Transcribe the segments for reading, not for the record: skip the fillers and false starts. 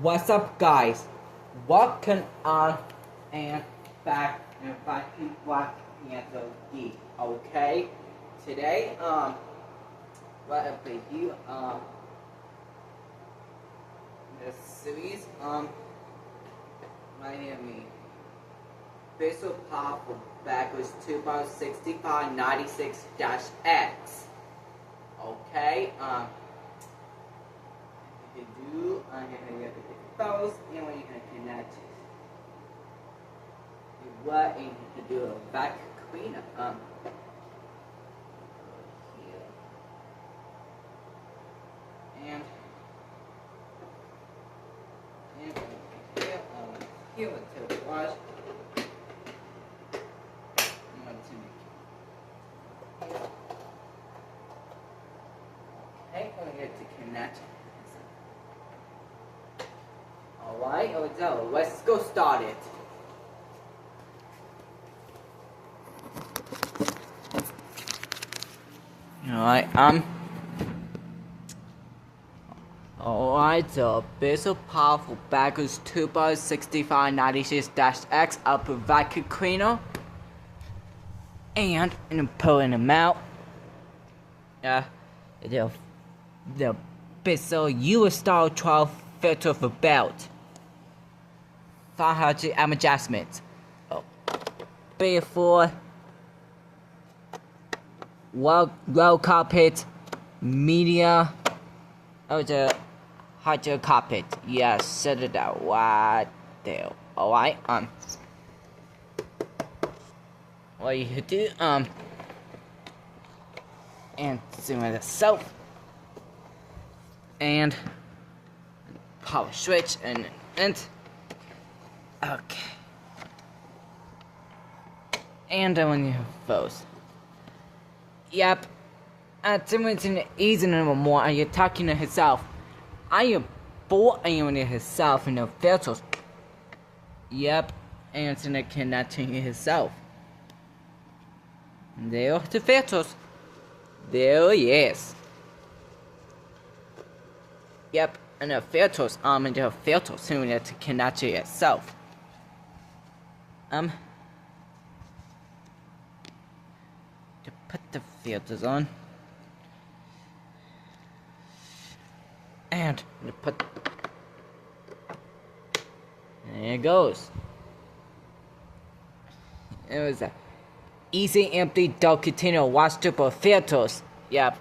What's up, guys? Welcome on and back to Black Panther Geek. Okay, today what I play you this series my name is Bissell powerful Bagless Turbo 6596-X. Okay, you can do I'm gonna get the those and what you're gonna connect to. What you can do a vacuum cleaner here. And here until it wash. Okay, I'm gonna get to connect. Alright, so let's go start it. Alright, so Bissell powerful Bagless Turbo 6596-X up a vacuum cleaner. And I'm pulling them out. The Bissell U-Style 12 filter for belt. 500 amp adjustments. Before low carpet, media, the hydro carpet. Yes, set it out right there. Alright, what you do, and some of the soap, and power switch, and okay. And when you have those. Yep. Someone's in the easy no more and you're talking to himself. Are you bored and you're himself in the filters? Yep. And it's in the connecting himself. There are the filters. There he is. Yep. And the filters, and the filters soon to connect to itself. To put the filters on. And to put, there it goes. It was a easy empty dull container washable filters. Yep.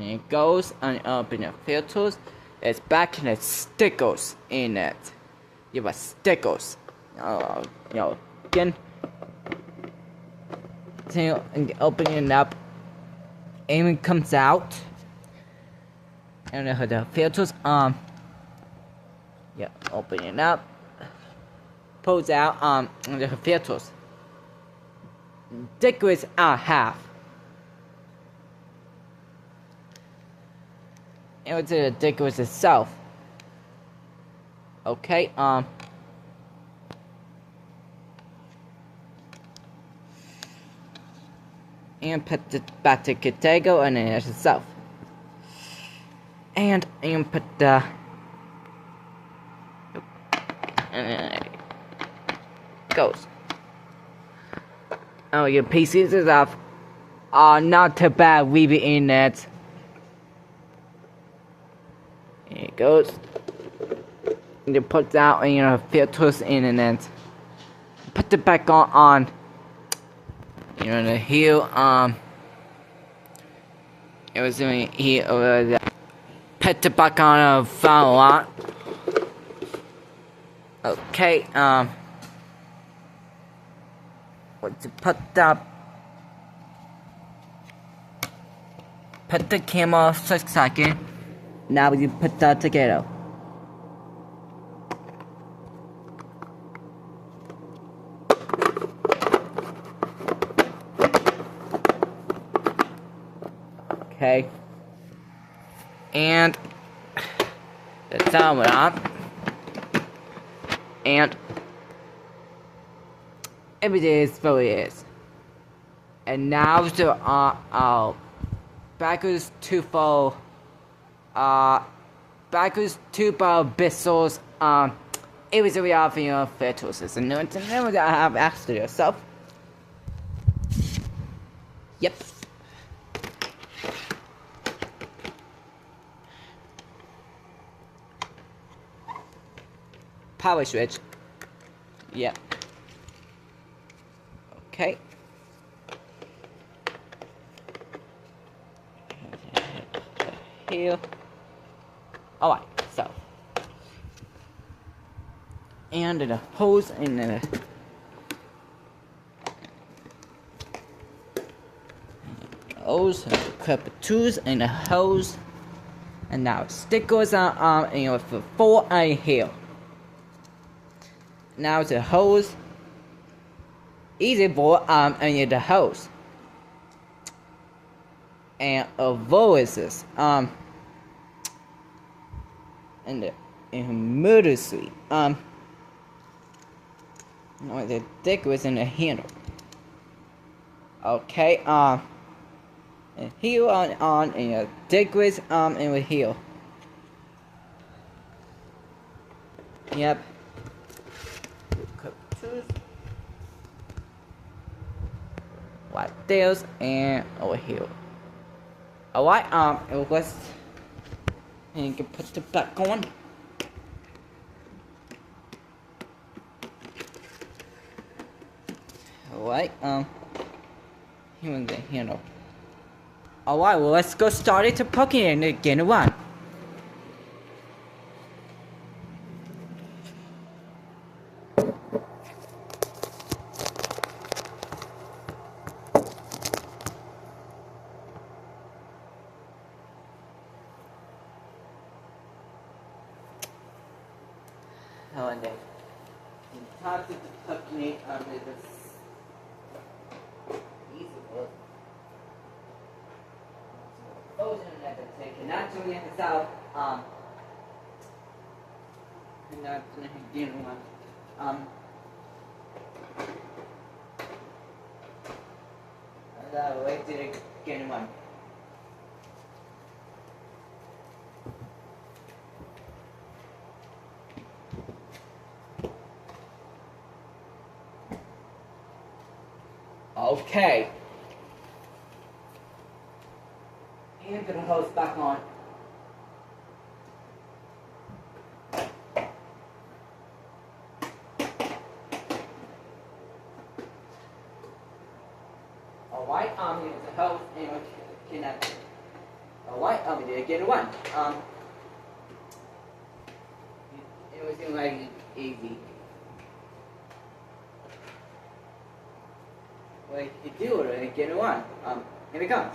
It goes and open the filters. It's back in the stickers in it. You have stickers. Again. So open it up. And it comes out. And the filters yeah, open it up. Pulls out the filters. Stickers are half. And it's the stickers itself. Okay, and put the back to Katego and then it's itself. And put the and then it goes. Oh, your pieces is off. Not too bad weaving in it. Here it goes. And you put out and your filters in and then put it back on. The heel, it was doing here over there. Put it back on a follow. Okay, what to put the camera off 6 seconds. Now you put that together. Okay, and the thumb went up, and everything is really is. And now the Bagless Turbo Bagless Turbo Bissell's it was a real thing of fetuses, and never that I have asked yourself. Yep. Power switch. Yep. Okay. Here. Alright, so. And the hose and the hose, clip tools and the hose. And now stickers on and for 4 here. Now the hose. Easy for and the hose. And a voices and the emergency the dick was in the handle. Okay, and heel on and the dick was in the heel. Yep. White tails and over here. Alright, it was and you can put the back on. Alright, here's the handle. Alright, well let's go start it to poking it again one. Oh, and then top of the puppy under this easy work. Those in that taken not doing it without and not doing one. That way did it get one. Okay. And put the hose back on. Alright, here's the hose and we connect. Alright, we did again one. It was like easy. Like you do it and get one. Here we go.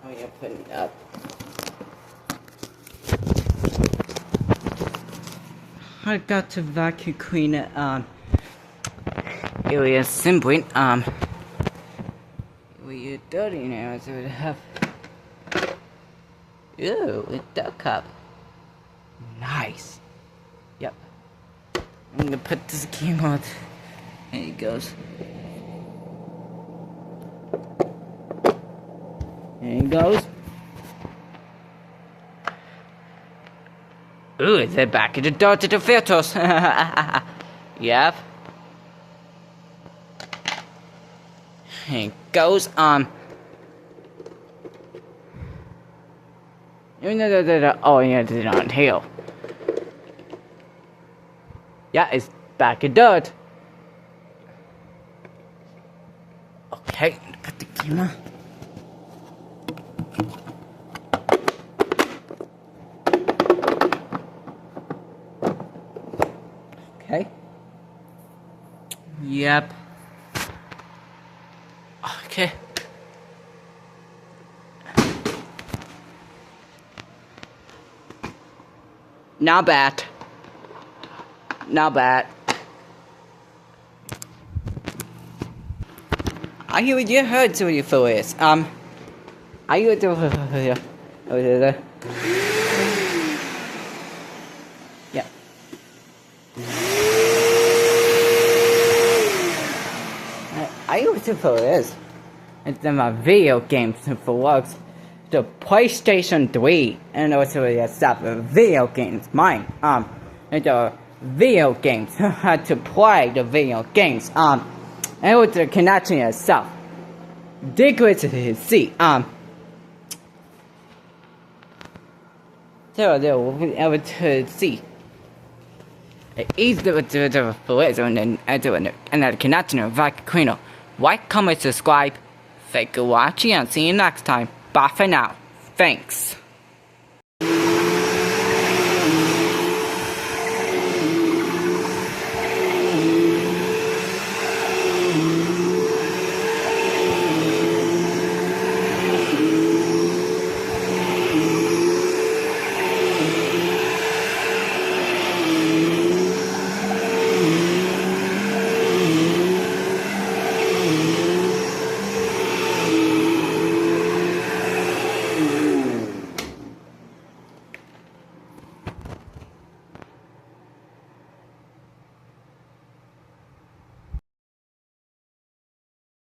Oh yeah, put it up. I got to vacuum clean it. It was simple. We're dirty now, so we have. Ew, a duck cup. Nice. Yep. I'm gonna put this game on. There it goes. There it goes. Ooh, it's the back of the door to the filters. Yep. Here it goes. Oh yeah, it's on here. Yeah, it's back of dirt. Okay, put the camera. Okay. Yep. Okay. Not bad. Not bad. I hear you heard to you for this. I hear to yeah. I hear to for this. It's my video games for works. The PlayStation 3 and also the stuff video games. Mine. The video games. How to play the video games. And with the connection itself. Difficult to see. So they will be able to see. Easy to do the voice and the connection of vacuum. Like, comment, subscribe. Thank you for watching and see you next time. Bye for now. Thanks.